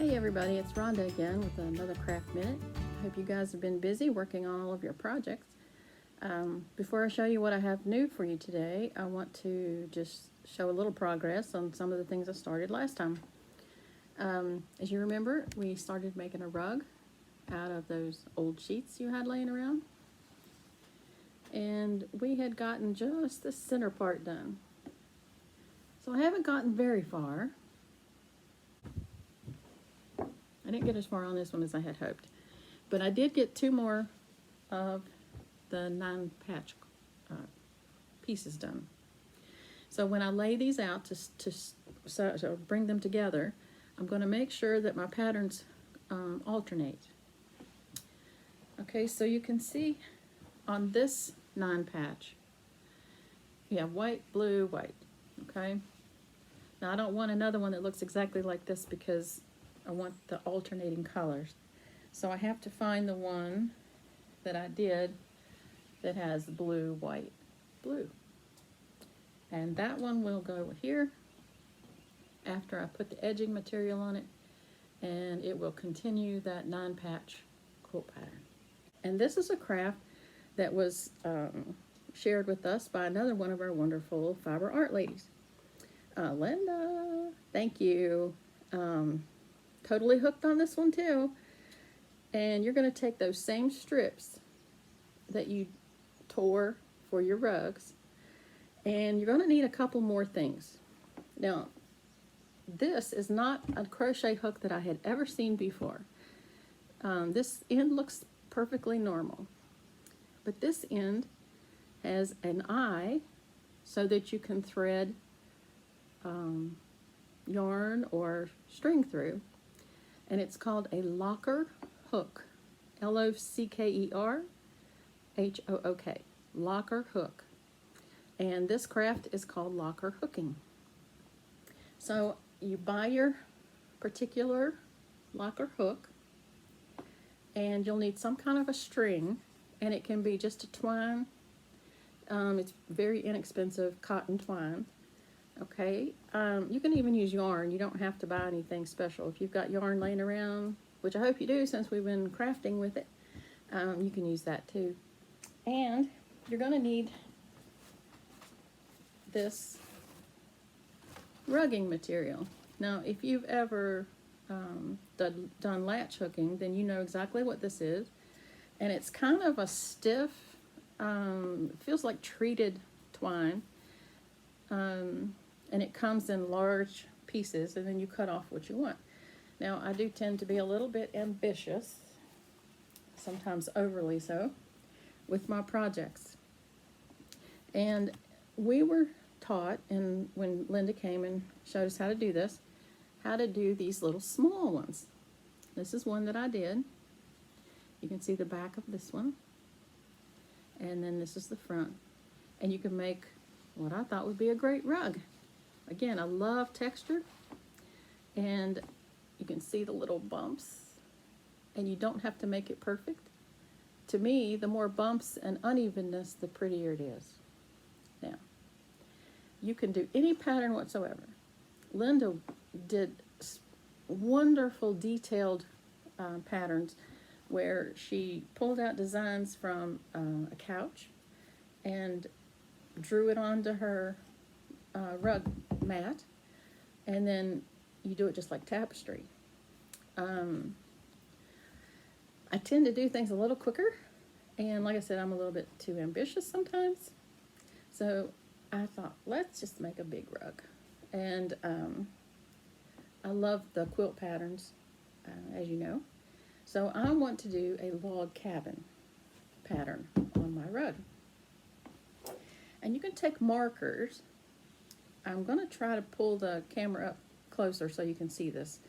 Hey everybody, it's Rhonda again with another Craft Minute. Hope you guys have been busy working on all of your projects. Before I show you what I have new for you today, I want to just show a little progress on some of the things I started last time. As you remember, we started making a rug out of those old sheets you had laying around. And we had gotten just the center part done. So I haven't gotten very far. I didn't get as far on this one as I had hoped. But I did get two more of the 9-patch pieces done. So when I lay these out to bring them together, I'm going to make sure that my patterns alternate. Okay, so you can see on this 9-patch, you have white, blue, white. Okay. Now I don't want another one that looks exactly like this because I want the alternating colors. So I have to find the one that I did that has blue, white, blue. And that one will go here after I put the edging material on it, and it will continue that 9-patch quilt pattern. And this is a craft that was shared with us by another one of our wonderful fiber art ladies. Linda, thank you. Totally hooked on this one too. And you're going to take those same strips that you tore for your rugs, and you're going to need a couple more things. Now, this is not a crochet hook that I had ever seen before. This end looks perfectly normal, but this end has an eye so that you can thread yarn or string through. And it's called a locker hook, L-O-C-K-E-R-H-O-O-K, locker hook. And this craft is called locker hooking. So you buy your particular locker hook, and you'll need some kind of a string, and it can be just a twine. It's very inexpensive cotton twine. Okay, you can even use yarn. You don't have to buy anything special. If you've got yarn laying around, which I hope you do since we've been crafting with it, you can use that too. And you're going to need this rugging material. Now, if you've ever done latch hooking, then you know exactly what this is. And it's kind of a stiff, feels like treated twine. And it comes in large pieces, and then you cut off what you want. Now, I do tend to be a little bit ambitious, sometimes overly so, with my projects. And we were taught, and when Linda came and showed us how to do this, how to do these little small ones. This is one that I did. You can see the back of this one, and then this is the front. And you can make what I thought would be a great rug. Again, I love texture, and you can see the little bumps, and you don't have to make it perfect. To me, the more bumps and unevenness, the prettier it is. Now, you can do any pattern whatsoever. Linda did wonderful detailed patterns where she pulled out designs from a couch and drew it onto her rug mat, and then you do it just like tapestry. I tend to do things a little quicker, and like I said, I'm a little bit too ambitious sometimes. So I thought, let's just make a big rug. And I love the quilt patterns, as you know. So I want to do a log cabin pattern on my rug. And you can take markers. I'm going to try to pull the camera up closer so you can see this.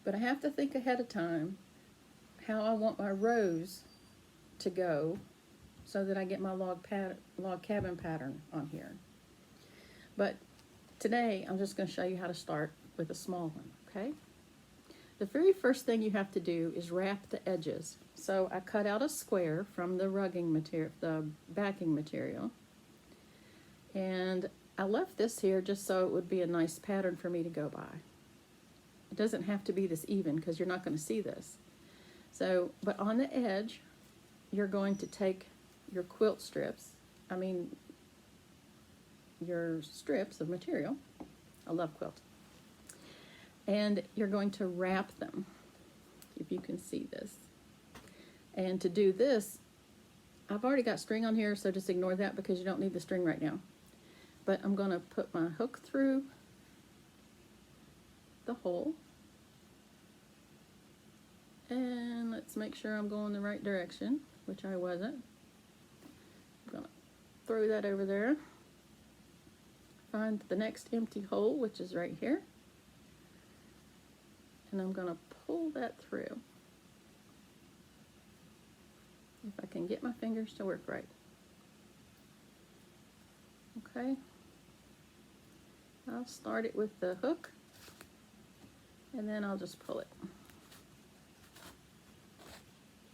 But I have to think ahead of time how I want my rows to go so that I get my log cabin pattern on here. But today I'm just going to show you how to start with a small one, okay? The very first thing you have to do is wrap the edges. So I cut out a square from the rugging material, the backing material. And I left this here just so it would be a nice pattern for me to go by. It doesn't have to be this even because you're not going to see this. So, but on the edge, you're going to take your quilt strips, your strips of material. I love quilts. And you're going to wrap them, if you can see this. And to do this, I've already got string on here, so just ignore that because you don't need the string right now. But I'm going to put my hook through the hole. And let's make sure I'm going the right direction, which I wasn't. I'm going to throw that over there. Find the next empty hole, which is right here. And I'm going to pull that through. If I can get my fingers to work right. Okay. I'll start it with the hook, and then I'll just pull it.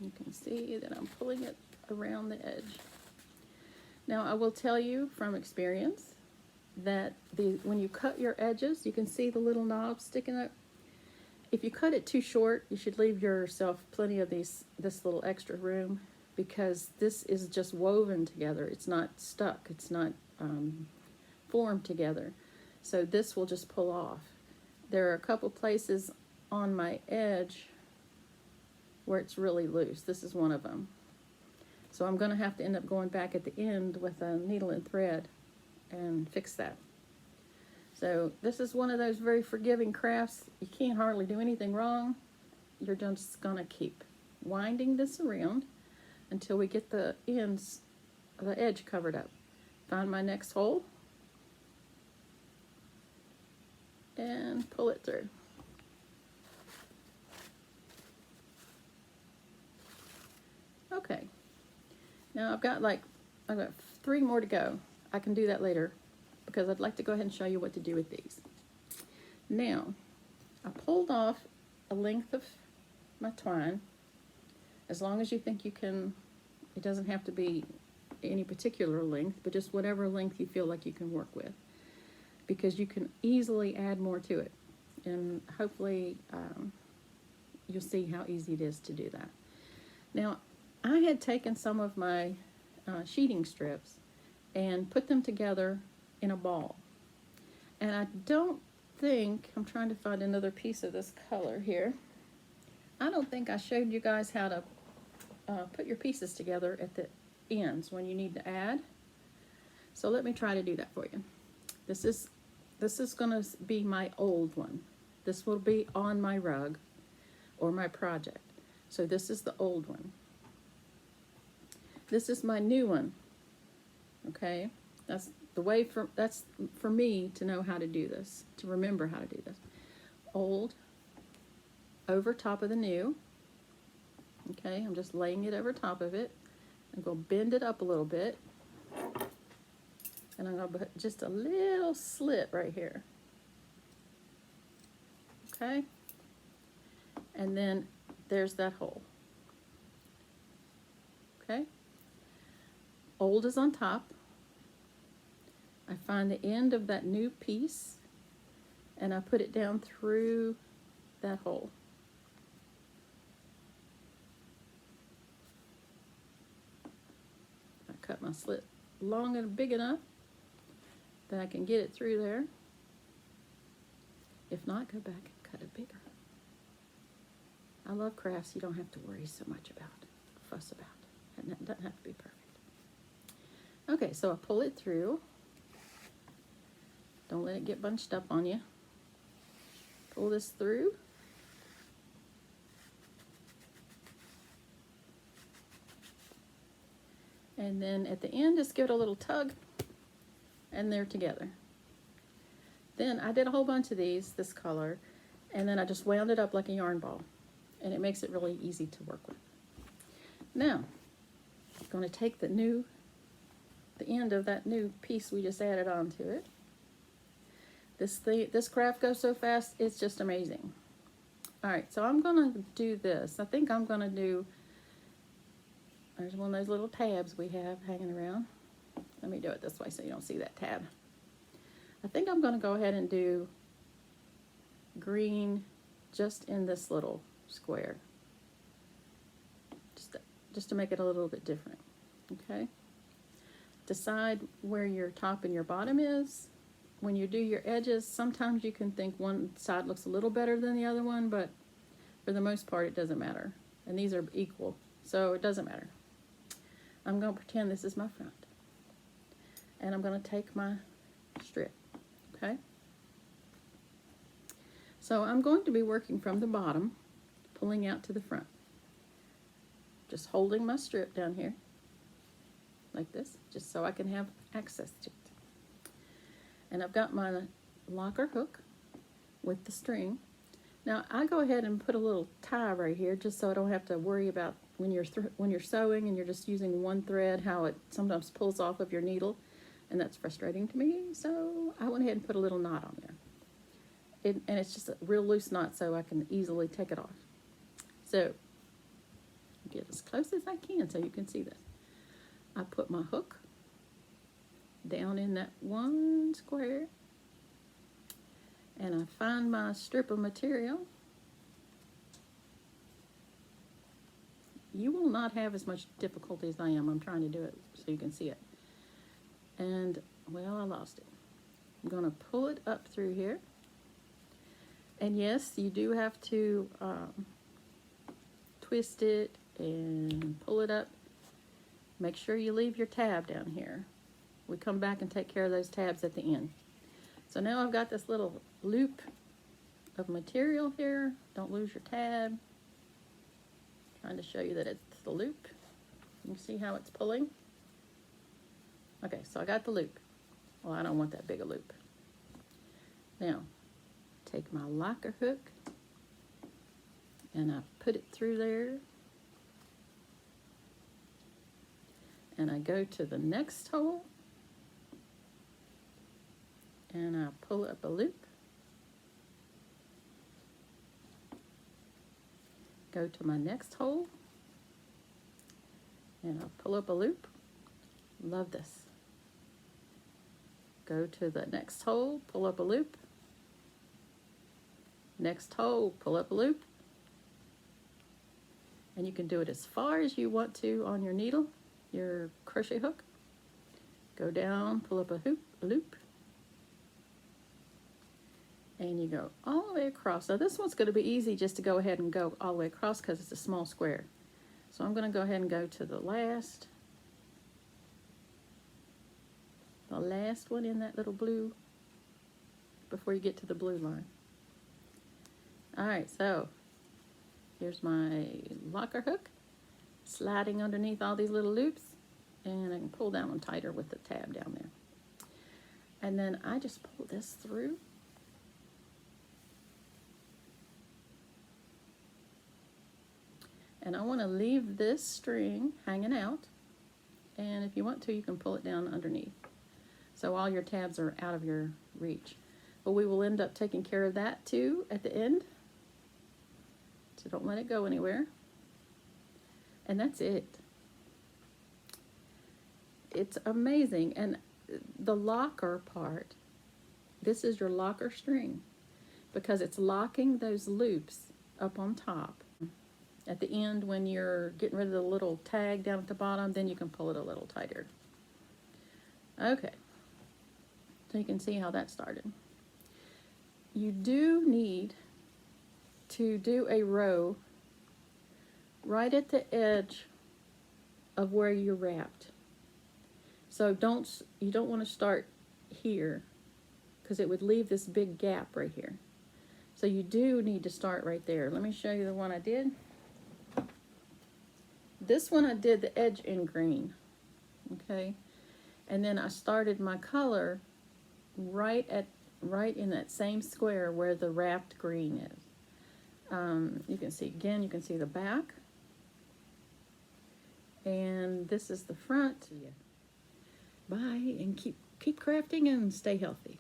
You can see that I'm pulling it around the edge. Now I will tell you from experience that when you cut your edges, you can see the little knobs sticking up. If you cut it too short, you should leave yourself plenty of this little extra room, because this is just woven together. It's not stuck. It's not formed together. So this will just pull off. There are a couple places on my edge where it's really loose. This is one of them. So I'm going to have to end up going back at the end with a needle and thread and fix that. So this is one of those very forgiving crafts. You can't hardly do anything wrong. You're just going to keep winding this around until we get the ends, the edge covered up. Find my next hole and pull it through. Okay, now I've got 3 more to go. I can do that later because I'd like to go ahead and show you what to do with these. Now, I pulled off a length of my twine, as long as you think you can. It doesn't have to be any particular length, but just whatever length you feel like you can work with, because you can easily add more to it, and hopefully you'll see how easy it is to do that. Now, I had taken some of my sheeting strips and put them together in a ball, and I don't think, I'm trying to find another piece of this color here. I don't think I showed you guys how to put your pieces together at the ends when you need to add. So let me try to do that for you. This is going to be my old one. This will be on my rug or my project. So this is the old one. This is my new one. Okay? That's for me to know how to do this, to remember how to do this. Old over top of the new. Okay, I'm just laying it over top of it. I'm going to bend it up a little bit. And I'm going to put just a little slit right here. Okay? And then there's that hole. Okay? Old is on top. I find the end of that new piece and I put it down through that hole. I cut my slit long and big enough that I can get it through there. If not, go back and cut it bigger. I love crafts you don't have to worry so much about, fuss about. And it doesn't have to be perfect. Okay, so I pull it through. Don't let it get bunched up on you. Pull this through. And then at the end, just give it a little tug, and they're together. Then I did a whole bunch of these, this color, and then I just wound it up like a yarn ball, and it makes it really easy to work with. Now, I'm going to take the end of that new piece we just added onto it. This craft goes so fast, it's just amazing. All right, so I'm going to do this. I think I'm going to do, there's one of those little tabs we have hanging around. Let me do it this way so you don't see that tab. I think I'm going to go ahead and do green just in this little square, just to make it a little bit different. Okay, decide where your top and your bottom is. When you do your edges, sometimes you can think one side looks a little better than the other one, but for the most part it doesn't matter, and these are equal, so it doesn't matter. I'm going to pretend this is my front, and I'm going to take my strip. Okay, so I'm going to be working from the bottom, pulling out to the front, just holding my strip down here like this, just so I can have access to it. And I've got my locker hook with the string. Now I go ahead and put a little tie right here, just so I don't have to worry about when you're sewing and you're just using one thread, how it sometimes pulls off of your needle, and that's frustrating to me. So I went ahead and put a little knot on there, and it's just a real loose knot, so I can easily take it off. So get as close as I can so you can see this. I put my hook down in that one square, and I find my strip of material. You will not have as much difficulty as I am. I'm trying to do it so you can see it. And, well, I lost it. I'm going to pull it up through here. And yes, you do have to twist it and pull it up. Make sure you leave your tab down here. We come back and take care of those tabs at the end. So now I've got this little loop of material here. Don't lose your tab. Trying to show you that it's the loop. You see how it's pulling? Okay, so I got the loop. Well, I don't want that big a loop. Now, take my locker hook and I put it through there. And I go to the next hole and I pull up a loop. Go to my next hole and I'll pull up a loop. Love this. Go to the next hole, pull up a loop. Next hole, pull up a loop. And you can do it as far as you want to on your needle, your crochet hook. Go down, pull up a loop. And you go all the way across. Now this one's going to be easy just to go ahead and go all the way across because it's a small square. So I'm going to go ahead and go to the last one in that little blue before you get to the blue line. Alright, so here's my locker hook sliding underneath all these little loops, and I can pull that one tighter with the tab down there. And then I just pull this through. And I want to leave this string hanging out, and if you want to, you can pull it down underneath. So all your tabs are out of your reach. But we will end up taking care of that too at the end. So don't let it go anywhere. And that's it. It's amazing. And the locker part, this is your locker string, because it's locking those loops up on top. At the end, when you're getting rid of the little tag down at the bottom, then you can pull it a little tighter. Okay, so you can see how that started. You do need to do a row right at the edge of where you're wrapped. So you don't want to start here, because it would leave this big gap right here. So you do need to start right there. Let me show you the one I did. This one I did the edge in green, okay? And then I started my color right in that same square where the wrapped green is. You can see, again, you can see the back. And this is the front. Yeah. Bye, and keep crafting and stay healthy.